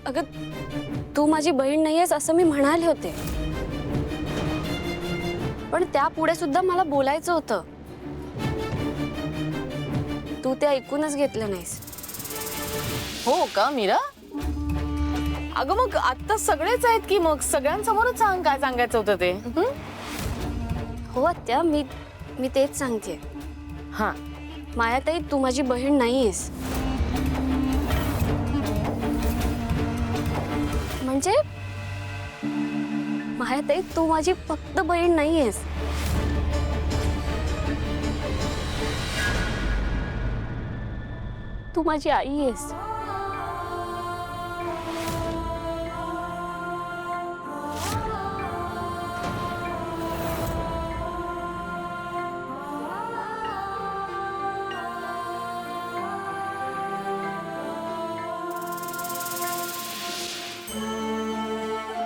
अगं तू माझी बहीण नाहीयेस असं मी म्हणाले होते, पण त्या पुढे सुद्धा मला बोलायचं होतं. तू ते ऐकूनच घेतलं नाहीस. हो का मीरा? अगं मग आता सगळेच आहेत की, मग सगळ्यांसमोरच सांग काय सांगायचं होतं ते. हो आत्या, मी तेच सांगते. हा, मायाताई, तू माझी बहीण नाहीयेस. म्हणजे मायाताई, तू माझी फक्त बहीण नाहीयेस. तू माझी आई आहेस.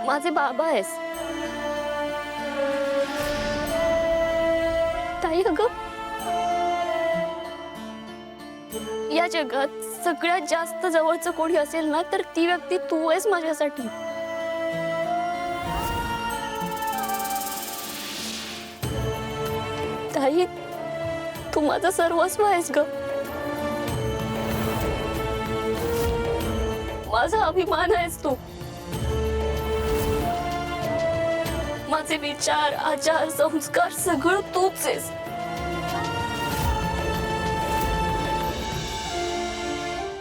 माझे बाबा आहेस. ताई, अगं या जगात सगळ्यात जास्त जवळचं कोणी असेल ना, तर ती व्यक्ती तू आहेस माझ्यासाठी. ताई, तू माझं सर्वस्व आहेस ग. माझा अभिमान आहेस तू. माझे विचार, आचार, संस्कार सगळं तूच आहेस.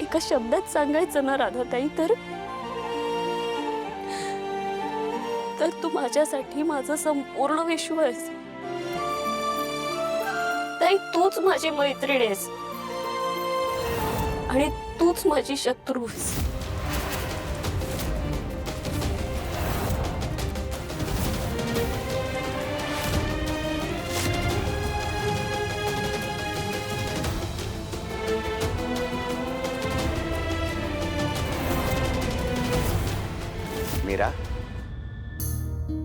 एका शब्दात सांगायचं ना राधाताई, तर तू माझ्यासाठी माझं संपूर्ण विश्व आहेस. ताई, तूच माझी मैत्रीण आहेस आणि तूच माझी शत्रू आहेस. मीरा,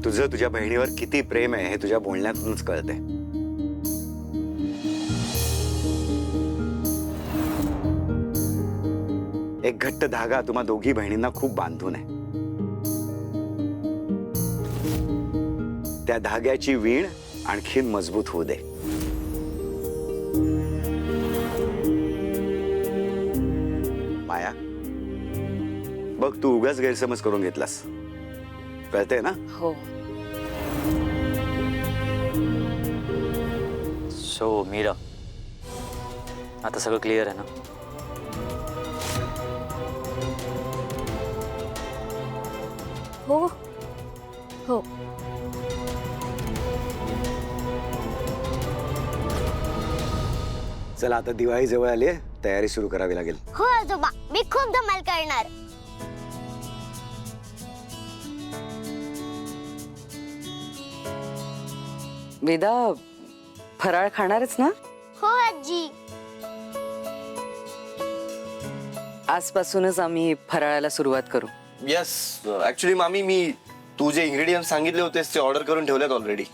तुझं तुझ्या बहिणीवर किती प्रेम आहे हे तुझ्या बोलण्यातूनच कळते. एक घट्ट धागा तुम्हा दोघी बहिणींना खूप बांधून आहे. त्या धाग्याची वीण आणखीन मजबूत होऊ दे. माया, बघ, तू उगाच गैरसमज करून घेतलास. कळतंय ना? हो. सो मीरा, आता सगळं क्लिअर आहे ना? हो हो. चला, आता दिवाळी जवळ आली आहे, तयारी सुरू करावी लागेल. हो आजोबा, मी खूप धमाल करणार. वेदा, फराळ खाणारच ना? हो आजी. आजपासूनच आम्ही फराळाला सुरुवात करू. येस, ऍक्च्युली मामी, मी तू जे इंग्रेडियंट सांगितले होतेस ते ऑर्डर करून ठेवलेत ऑलरेडी.